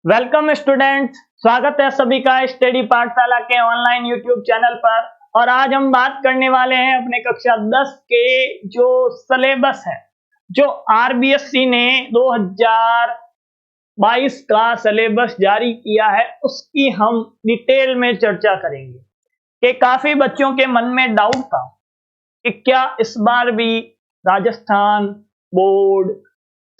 Welcome students, स्वागत है सभी का स्टडी पाठशाला के ऑनलाइन यूट्यूब चैनल पर। और आज हम बात करने वाले हैं अपने कक्षा 10 के जो सिलेबस है, जो आरबीएससी ने 2022 का सिलेबस जारी किया है, उसकी हम डिटेल में चर्चा करेंगे। कि काफी बच्चों के मन में डाउट था कि क्या इस बार भी राजस्थान बोर्ड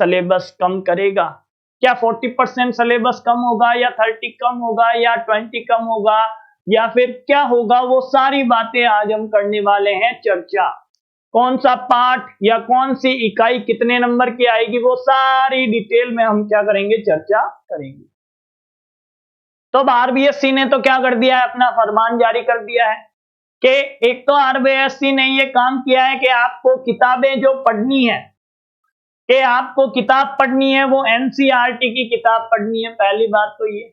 सिलेबस कम करेगा, क्या 40% सिलेबस कम होगा या 30 कम होगा या 20 कम होगा या फिर क्या होगा। वो सारी बातें आज हम करने वाले हैं चर्चा। कौन सा पार्ट या कौन सी इकाई कितने नंबर की आएगी, वो सारी डिटेल में हम क्या करेंगे, चर्चा करेंगे। तो अब आरबीएससी ने तो क्या कर दिया है, अपना फरमान जारी कर दिया है कि एक तो आरबीएससी ने ये काम किया है कि आपको किताबें जो पढ़नी है, कि आपको किताब पढ़नी है वो एनसीईआरटी की किताब पढ़नी है। पहली बात तो ये,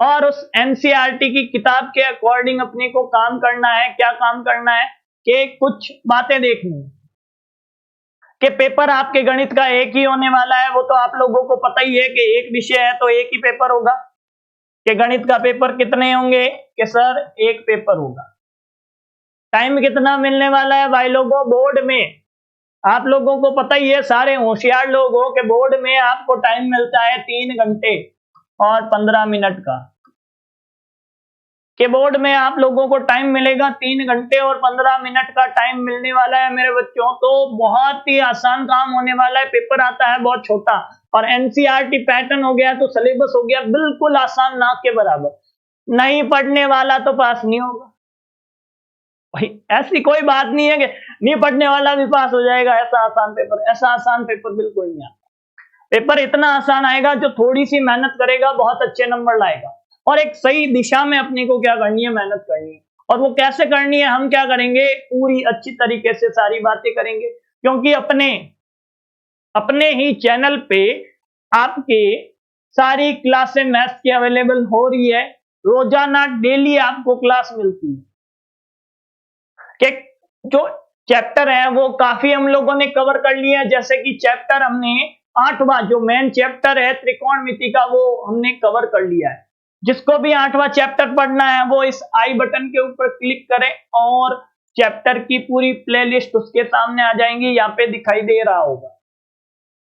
और उस एनसीईआरटी की किताब के अकॉर्डिंग अपने को काम करना है। क्या काम करना है कि कुछ बातें देखनी है कि पेपर आपके गणित का एक ही होने वाला है। वो तो आप लोगों को पता ही है कि एक विषय है तो एक ही पेपर होगा। कि गणित का पेपर कितने होंगे, कि सर एक पेपर होगा। टाइम कितना मिलने वाला है भाई लोगों बोर्ड में, आप लोगों को पता ही है, सारे होशियार लोग हो कि बोर्ड में आपको टाइम मिलता है 3 घंटे और 15 मिनट का। कि बोर्ड में आप लोगों को टाइम मिलेगा 3 घंटे और 15 मिनट का टाइम मिलने वाला है मेरे बच्चों। तो बहुत ही आसान काम होने वाला है। पेपर आता है बहुत छोटा और एनसीईआरटी पैटर्न हो गया तो सिलेबस हो गया बिल्कुल आसान, ना के बराबर। नहीं पढ़ने वाला तो पास नहीं होगा भाई, ऐसी कोई बात नहीं है कि नहीं पढ़ने वाला भी पास हो जाएगा। ऐसा आसान पेपर, ऐसा आसान पेपर बिल्कुल नहीं आता। पेपर इतना आसान आएगा जो थोड़ी सी मेहनत करेगा बहुत अच्छे नंबर लाएगा। और एक सही दिशा में अपने को क्या करनी है, मेहनत करनी है। और वो कैसे करनी है, हम क्या करेंगे, पूरी अच्छी तरीके से सारी बातें करेंगे। क्योंकि अपने ही चैनल पे आपके सारी क्लासें मैथ्स की अवेलेबल हो रही है। रोजाना डेली आपको क्लास मिलती है। कि जो चैप्टर है वो काफी हम लोगों ने कवर कर लिया है। जैसे कि चैप्टर हमने 8वां जो मेन चैप्टर है त्रिकोणमिति का, वो हमने कवर कर लिया है। जिसको भी 8वां चैप्टर पढ़ना है वो इस आई बटन के ऊपर क्लिक करें और चैप्टर की पूरी प्लेलिस्ट उसके सामने आ जाएंगी, यहाँ पे दिखाई दे रहा होगा।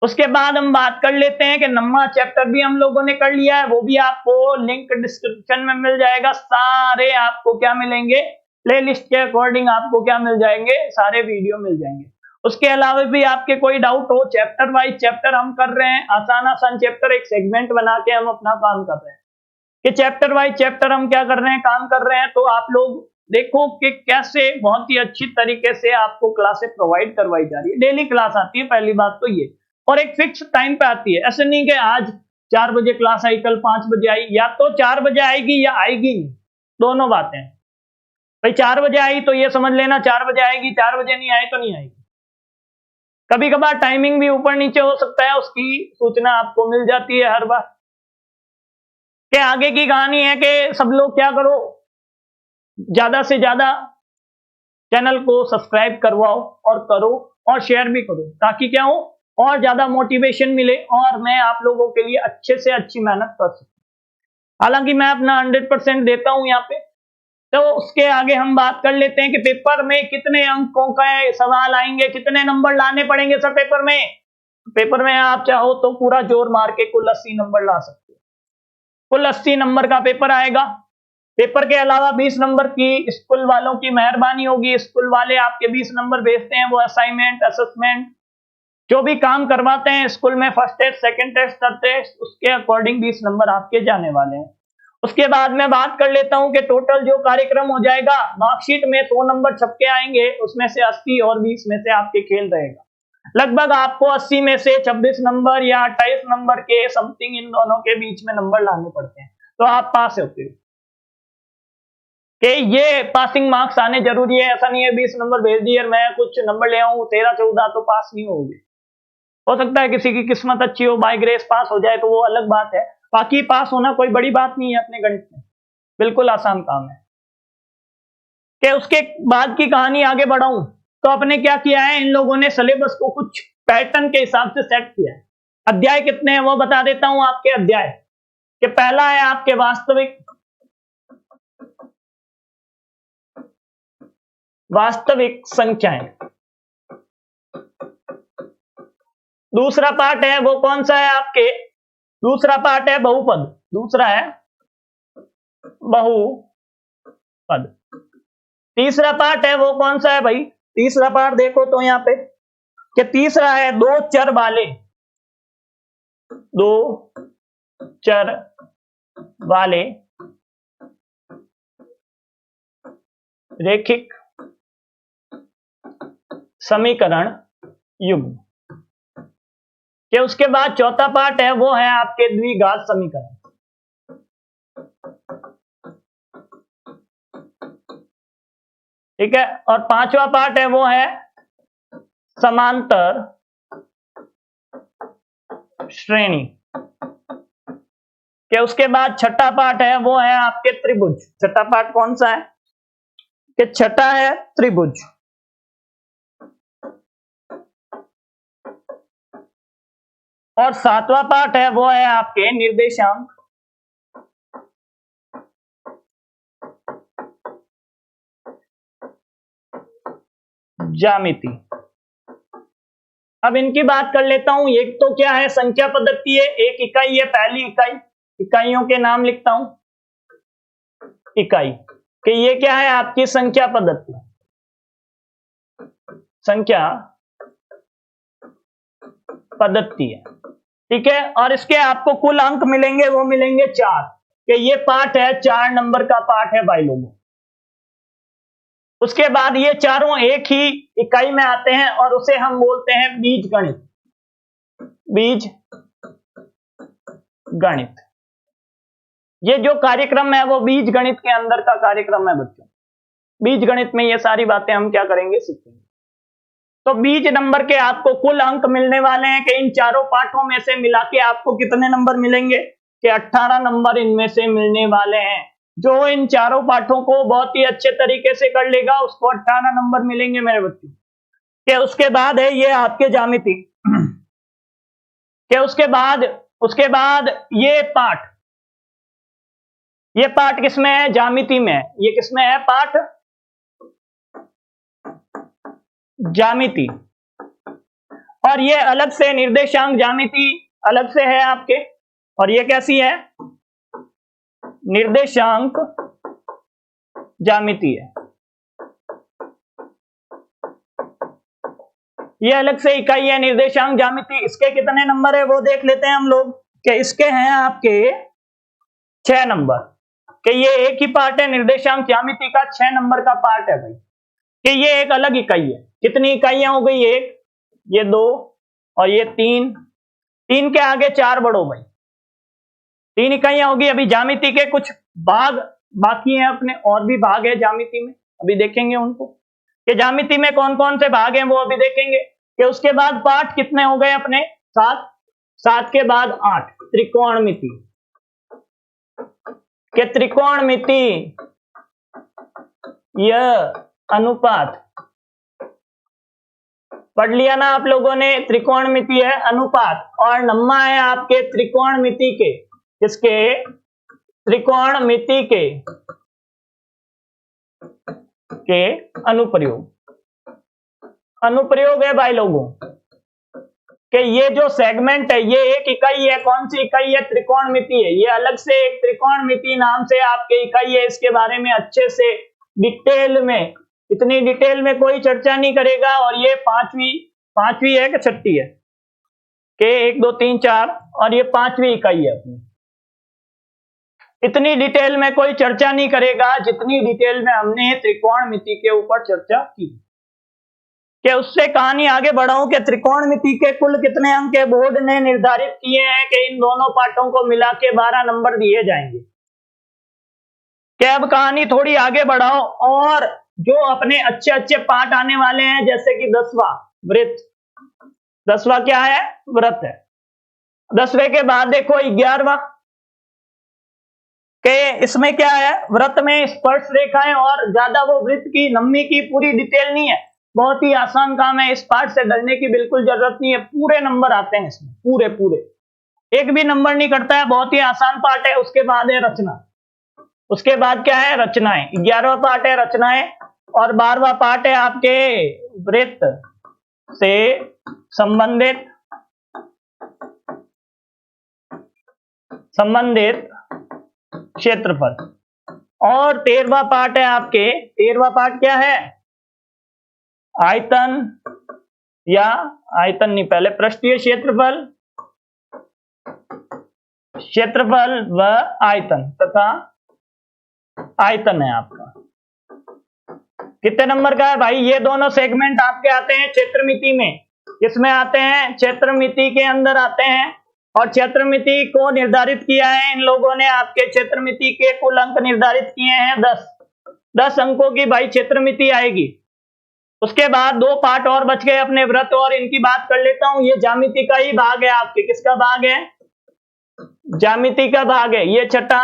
उसके बाद हम बात कर लेते हैं कि 9वां चैप्टर भी हम लोगों ने कर लिया है, वो भी आपको लिंक डिस्क्रिप्शन में मिल जाएगा। सारे आपको क्या मिलेंगे, प्लेलिस्ट के अकॉर्डिंग आपको क्या मिल जाएंगे, सारे वीडियो मिल जाएंगे। उसके अलावा भी आपके कोई डाउट हो, चैप्टर वाइज चैप्टर हम कर रहे हैं, आसान आसान चैप्टर एक सेगमेंट बना के हम अपना काम कर रहे हैं। कि चैप्टर वाइज चैप्टर हम क्या कर रहे हैं, काम कर रहे हैं। तो आप लोग देखो कि कैसे बहुत ही अच्छी तरीके से आपको क्लासेस प्रोवाइड करवाई जा रही है। डेली क्लास आती है, पहली बात तो ये, और एक फिक्स टाइम पे आती है। ऐसे नहीं कि आज 4 बजे क्लास आई, कल 5 बजे आई। या तो 4 बजे आएगी या आएगी नहीं, दोनों बातें हैं भाई। 4 बजे आई तो ये समझ लेना 4 बजे आएगी, 4 बजे नहीं आई तो नहीं आएगी। कभी कभार टाइमिंग भी ऊपर नीचे हो सकता है, उसकी सूचना आपको मिल जाती है हर बार। कि आगे की कहानी है कि सब लोग क्या करो, ज्यादा से ज्यादा चैनल को सब्सक्राइब करवाओ और करो और शेयर भी करो, ताकि क्या हो और ज्यादा मोटिवेशन मिले और मैं आप लोगों के लिए अच्छे से अच्छी मेहनत कर सकूं। हालांकि मैं अपना 100% देता हूं यहाँ पे। तो उसके आगे हम बात कर लेते हैं कि पेपर में कितने अंकों का सवाल आएंगे, कितने नंबर लाने पड़ेंगे सर पेपर में। पेपर में आप चाहो तो पूरा जोर मार के कुल 80 नंबर ला सकते हो। कुल 80 नंबर का पेपर आएगा। पेपर के अलावा 20 नंबर की स्कूल वालों की मेहरबानी होगी। स्कूल वाले आपके 20 नंबर भेजते हैं, वो असाइनमेंट, असेसमेंट जो भी काम करवाते हैं स्कूल में, first test, second test, third test, उसके अकॉर्डिंग 20 नंबर आपके जाने वाले हैं। उसके बाद मैं बात कर लेता हूं कि टोटल जो कार्यक्रम हो जाएगा, मार्कशीट में 100 नंबर छपके आएंगे, उसमें से 80 और 20 में से आपके खेल रहेगा। लगभग आपको 80 में से 26 नंबर या 28 नंबर के समथिंग इन दोनों के बीच में नंबर लाने पड़ते हैं, तो आप पास होते हो। कि ये पासिंग मार्क्स आने जरूरी है। ऐसा नहीं है 20 नंबर भेज दिए मैं कुछ नंबर ले आऊं 13-14 तो पास नहीं होगी। हो सकता है किसी की किस्मत अच्छी हो, बाय ग्रेस पास हो जाए, तो वो अलग बात है। बाकी पास होना कोई बड़ी बात नहीं है अपने गणित में, बिल्कुल आसान काम है। कि उसके बाद की कहानी आगे बढ़ाऊं तो अपने क्या किया है, इन लोगों ने सिलेबस को कुछ पैटर्न के हिसाब से सेट किया है। अध्याय कितने हैं वो बता देता हूं आपके। अध्याय कि पहला है आपके वास्तविक संख्याएं, दूसरा पार्ट है वो कौन सा है आपके, दूसरा पार्ट है बहुपद, दूसरा है बहुपद, तीसरा पार्ट है वो कौन सा है भाई, तीसरा पार्ट देखो तो यहां पे कि तीसरा है दो चर वाले रेखिक समीकरण युग्म, कि उसके बाद चौथा पार्ट है वो है आपके द्विघात समीकरण, ठीक है, और पांचवा पार्ट है वो है समांतर श्रेणी, कि उसके बाद छठा पार्ट है वो है आपके त्रिभुज, छठा पार्ट कौन सा है, कि छठा है त्रिभुज, और सातवां पार्ट है वो है आपके निर्देशांक ज्यामिति। अब इनकी बात कर लेता हूं, एक तो क्या है संख्या पद्धति है, एक इकाई है, पहली इकाई, इकाइयों के नाम लिखता हूं, इकाई, कि ये क्या है आपकी संख्या पद्धति, संख्या पद्धति है, ठीक है, और इसके आपको कुल अंक मिलेंगे वो मिलेंगे 4, कि ये पार्ट है 4 नंबर का पार्ट है भाई लोगों। उसके बाद ये चारों एक ही इकाई में आते हैं और उसे हम बोलते हैं बीजगणित, बीजगणित, ये जो कार्यक्रम है वो बीजगणित के अंदर का कार्यक्रम है बच्चों, बीजगणित में ये सारी बातें हम क्या करेंगे, सीखेंगे। तो बीज नंबर के आपको कुल अंक मिलने वाले हैं कि इन चारों पाठों में से मिला के आपको कितने नंबर मिलेंगे, कि 18 नंबर इनमें से मिलने वाले हैं। जो इन चारों पाठों को बहुत ही अच्छे तरीके से कर लेगा उसको 18 नंबर मिलेंगे मेरे बच्चों। के उसके बाद है ये आपके ज्यामिति, के उसके बाद ये पाठ किसमें है, ज्यामिति में है, ये किसमें है पाठ, ज्यामिति, और ये अलग से निर्देशांक ज्यामिति अलग से है आपके, और ये कैसी है, निर्देशांक ज्यामिति है, ये अलग से इकाई है निर्देशांक ज्यामिति। इसके कितने नंबर है वो देख लेते हैं हम लोग, कि इसके हैं आपके 6 नंबर, कि ये एक ही पार्ट है निर्देशांक ज्यामिति का, 6 नंबर का पार्ट है भाई, कि ये एक अलग इकाई है। कितनी इकाइयां हो गई, एक, ये 2 और ये 3, 3 के आगे 4 बढ़ो भाई, 3 इकाइयां होगी। अभी ज्यामिति के कुछ भाग बाकी हैं अपने, और भी भाग है ज्यामिति में, अभी देखेंगे उनको, कि ज्यामिति में कौन कौन से भाग हैं वो अभी देखेंगे। कि उसके बाद पाठ कितने हो गए अपने, 7, 7 के बाद 8, त्रिकोणमिति, के त्रिकोणमिति यह अनुपात पढ़ लिया ना आप लोगों ने, त्रिकोणमिति है अनुपात, और नम्मा है आपके त्रिकोणमिति के, किसके, त्रिकोणमिति के अनुप्रयोग है भाई लोगों, कि ये जो सेगमेंट है ये एक इकाई है, कौन सी इकाई है, त्रिकोणमिति है, ये अलग से एक त्रिकोणमिति नाम से आपके इकाई है। इसके बारे में अच्छे से डिटेल में, इतनी डिटेल में कोई चर्चा नहीं करेगा, और ये पांचवी है कि छठी है, के 1 2 3 4, और ये 5वीं इकाई है अपनी। इतनी डिटेल में कोई चर्चा नहीं करेगा जितनी डिटेल में हमने त्रिकोणमिति के ऊपर चर्चा की। कि उससे कहानी आगे बढ़ाऊं कि त्रिकोणमिति के कुल कितने अंक है, बोर्ड ने निर्धारित किए हैं कि इन दोनों पाठों को मिला के 12 नंबर दिए जाएंगे। कि अब कहानी थोड़ी आगे बढ़ाओ, और जो अपने अच्छे अच्छे पाठ आने वाले हैं, जैसे कि 10वां वृत्त, 10वां क्या है, व्रत है। 10वें के बाद देखो 11वां, के इसमें क्या है, व्रत में स्पर्श रेखाएं, और ज्यादा वो वृत्त की नम्मी की पूरी डिटेल नहीं है, बहुत ही आसान काम है, इस पाठ से डरने की बिल्कुल जरूरत नहीं है, पूरे नंबर आते हैं इसमें, पूरे। एक भी नंबर नहीं कटता है, बहुत ही आसान पार्ट है। उसके बाद है रचना, उसके बाद क्या है, रचनाएं। 11वां पार्ट है रचनाएं और 12वां पार्ट है आपके वृत्त से संबंधित क्षेत्रफल। और 13वां पार्ट है आपके, 13वां पार्ट क्या है, आयतन, या आयतन नहीं, पहले पृष्ठीय क्षेत्रफल, क्षेत्रफल व आयतन तथा आयतन है आपका। कितने नंबर का है भाई, ये दोनों सेगमेंट आपके आते हैं क्षेत्रमिति में। किसमें आते हैं, क्षेत्रमिति के अंदर आते हैं। और क्षेत्रमिति को निर्धारित किया है इन लोगों ने, आपके क्षेत्रमिति के कुल अंक निर्धारित किए हैं 10 अंकों की भाई क्षेत्रमिति आएगी। उसके बाद दो पार्ट और बच गए अपने वृत्त, और इनकी बात कर लेता हूं। ये ज्यामिति का ही भाग है आपके, किसका भाग है, ज्यामिति का भाग है ये छठा,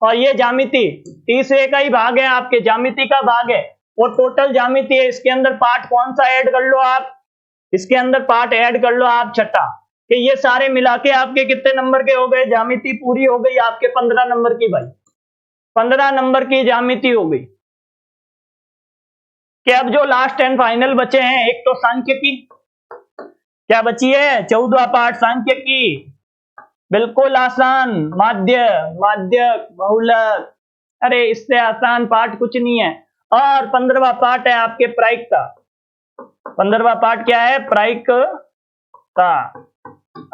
और ये ज्यामिति तीसरे का ही भाग है आपके, ज्यामिति का भाग है। और टोटल ज्यामिति है, इसके अंदर पार्ट कौन सा ऐड कर लो आप, इसके अंदर पार्ट ऐड कर लो आप छठा, कि ये सारे मिला के आपके कितने नंबर के हो गए, ज्यामिति पूरी हो गई आपके 15 नंबर की भाई, 15 नंबर की ज्यामिति हो गई। कि अब जो लास्ट एंड फाइनल बचे हैं, एक तो सांख्यिकी, क्या बची है, 14वां पार्ट सांख्यिकी, बिल्कुल आसान, माध्य, माध्यक, बहुलक, अरे इससे आसान पार्ट कुछ नहीं है। और 15वां पार्ट है आपके प्रायिकता, 15वां पार्ट क्या है, प्रायिकता।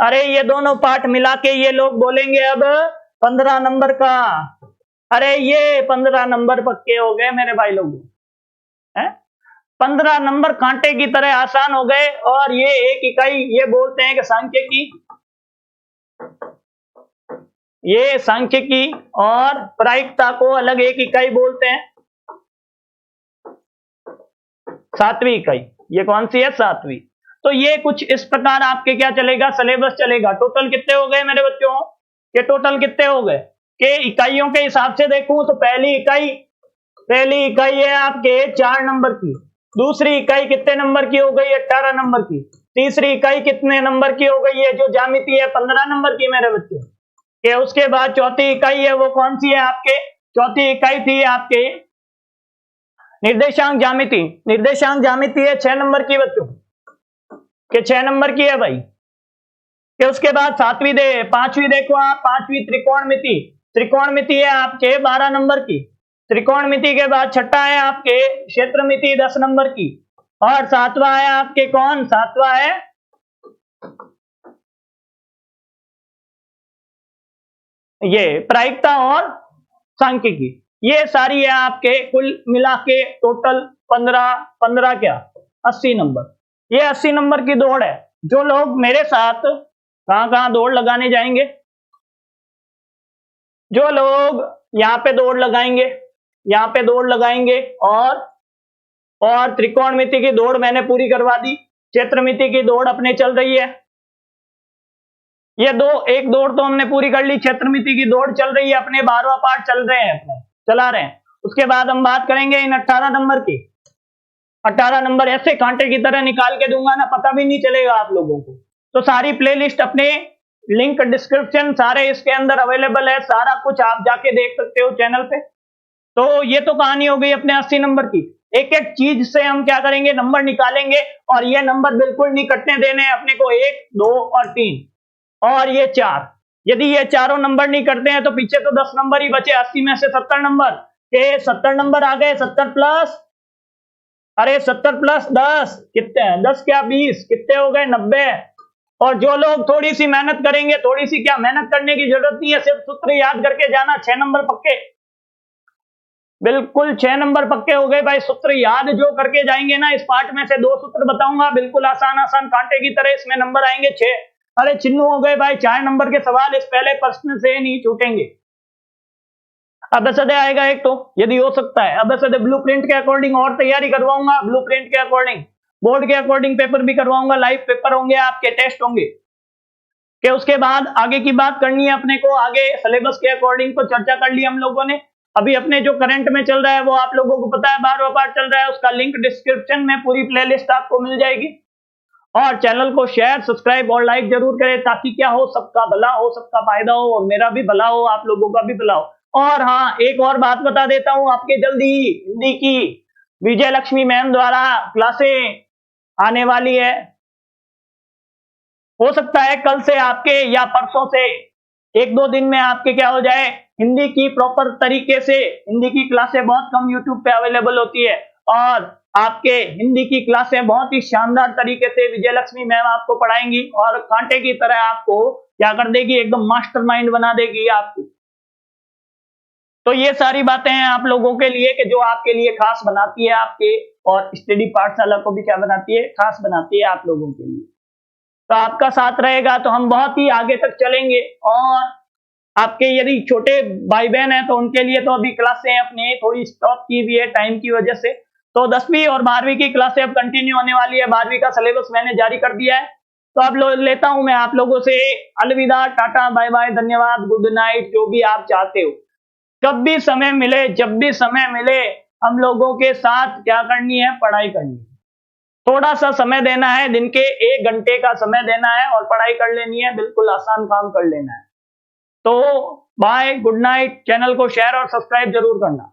अरे ये दोनों पार्ट मिला के ये लोग बोलेंगे अब 15 नंबर का। अरे ये 15 नंबर पक्के हो गए मेरे भाई लोगों, 15 नंबर कांटे की तरह आसान हो गए। और ये एक इकाई, ये बोलते हैं कि सांख्यिकी, ये सांख्यिकी और प्रायिकता को अलग एक इकाई बोलते हैं, 7वीं इकाई। ये कौन सी है, 7वीं। तो ये कुछ इस प्रकार आपके क्या चलेगा, सिलेबस चलेगा। टोटल कितने हो गए मेरे बच्चों, के टोटल कितने हो गए, के इकाइयों के हिसाब से देखूं तो पहली इकाई है आपके 4 नंबर की, दूसरी इकाई कितने नंबर की हो गई, 18 नंबर की, तीसरी इकाई कितने नंबर की हो गई है, जो ज्यामिति है 15 नंबर की मेरे बच्चों के। उसके बाद चौथी इकाई है, वो कौन सी है आपके, चौथी इकाई थी आपके निर्देशांक ज्यामिति। निर्देशांक ज्यामिति है 6 नंबर की बच्चों के, 6 नंबर की है भाई। कि उसके बाद 5वीं देखो आप, 5वीं त्रिकोणमिति, त्रिकोणमिति है आपके 12 नंबर की। त्रिकोणमिति के बाद छठा है आपके क्षेत्रमिति 10 नंबर की। और 7वां है आपके कौन, 7वां है ये प्रायिकता और सांख्यिकी। ये सारी है आपके कुल मिला के टोटल 15 क्या 80 नंबर। ये 80 नंबर की दौड़ है। जो लोग मेरे साथ कहां दौड़ लगाने जाएंगे, जो लोग यहाँ पे दौड़ लगाएंगे, यहाँ पे दौड़ लगाएंगे, और त्रिकोणमिति की दौड़ मैंने पूरी करवा दी, क्षेत्रमिति की दौड़ अपने चल रही है। ये एक दौड़ तो हमने पूरी कर ली, क्षेत्रमिति की दौड़ चल रही है अपने, 12वां पार्ट चला रहे हैं। उसके बाद हम बात करेंगे इन 18 नंबर की। 18 नंबर ऐसे कांटे की तरह निकाल के दूंगा ना, पता भी नहीं चलेगा आप लोगों को। तो सारी प्लेलिस्ट अपने लिंक डिस्क्रिप्शन सारे इसके अंदर अवेलेबल है, सारा कुछ आप जाके देख सकते हो चैनल पे। तो ये तो कहानी हो गई अपने 80 नंबर की। एक एक चीज से हम क्या करेंगे, नंबर निकालेंगे, और ये नंबर बिल्कुल नहीं कटने देने हैं अपने को, 1, 2 और 3 और ये 4। यदि ये चारों नंबर नहीं करते हैं तो पीछे तो 10 नंबर ही बचे, 80 में से 70 नंबर के 70 नंबर आ गए। 70 प्लस 10 कितने हैं, 10 क्या 20, कितने हो गए 90। और जो लोग थोड़ी सी मेहनत करेंगे, थोड़ी सी क्या मेहनत करने की जरूरत नहीं है, सिर्फ सूत्र याद करके जाना, 6 नंबर पक्के, बिल्कुल 6 नंबर पक्के हो गए भाई। सूत्र याद जो करके जाएंगे ना, इस पार्ट में से 2 सूत्र बताऊंगा, बिल्कुल आसान कांटे की तरह, इसमें नंबर आएंगे 6। अरे चिन्नू हो गए भाई, 4 नंबर के सवाल इस पहले प्रश्न से नहीं छूटेंगे। अबसद आएगा एक तो, यदि हो सकता है अबसद ब्लूप्रिंट के अकॉर्डिंग और तैयारी करवाऊंगा, ब्लूप्रिंट के अकॉर्डिंग, बोर्ड के अकॉर्डिंग पेपर भी करवाऊंगा, लाइव पेपर होंगे आपके, टेस्ट होंगे। कि उसके बाद आगे की बात करनी है अपने को, आगे सिलेबस के अकॉर्डिंग तो चर्चा कर ली हम लोगों ने। अभी अपने जो करंट में चल रहा है वो आप लोगों को पता है, 12वां पार्ट चल रहा है, उसका लिंक डिस्क्रिप्शन में पूरी प्लेलिस्ट आपको मिल जाएगी। और चैनल को शेयर, सब्सक्राइब और लाइक जरूर करें, ताकि क्या हो, सबका भला हो, सबका फायदा हो, और मेरा भी भला हो, आप लोगों का भी भला हो। और हाँ, एक और बात बता देता हूं, आपके जल्दी ही हिंदी की विजय लक्ष्मी मैम द्वारा क्लासें आने वाली है। हो सकता है कल से आपके या परसों से, एक दो दिन में आपके क्या हो जाए, हिंदी की प्रॉपर तरीके से। हिंदी की क्लासें बहुत कम यूट्यूब पे अवेलेबल होती है, और आपके हिंदी की क्लासें बहुत ही शानदार तरीके से विजय लक्ष्मी मैम आपको पढ़ाएंगी, और कांटे की तरह आपको क्या कर देगी, एकदम मास्टरमाइंड बना देगी आपको। तो ये सारी बातें हैं आप लोगों के लिए, कि जो आपके लिए खास बनाती है आपके, और स्टडी पाठशाला को भी क्या बनाती है, खास बनाती है आप लोगों के लिए। तो आपका साथ रहेगा तो हम बहुत ही आगे तक चलेंगे। और आपके यदि छोटे भाई बहन हैं तो उनके लिए तो अभी क्लासें अपनी थोड़ी स्टॉप की हुई है टाइम की वजह से। तो 10वीं और 12वीं की क्लासें अब कंटिन्यू होने वाली है। 12वीं का सिलेबस मैंने जारी कर दिया है। तो अब लेता हूं मैं आप लोगों से अलविदा, टाटा, बाय बाय, धन्यवाद, गुड नाइट, जो भी आप चाहते हो। कब भी समय मिले, जब भी समय मिले, हम लोगों के साथ क्या करनी है, पढ़ाई करनी है। थोड़ा सा समय देना है, दिन के 1 घंटे का समय देना है, और पढ़ाई कर लेनी है, बिल्कुल आसान काम कर लेना है। तो बाय, गुड नाइट, चैनल को शेयर और सब्सक्राइब जरूर करना।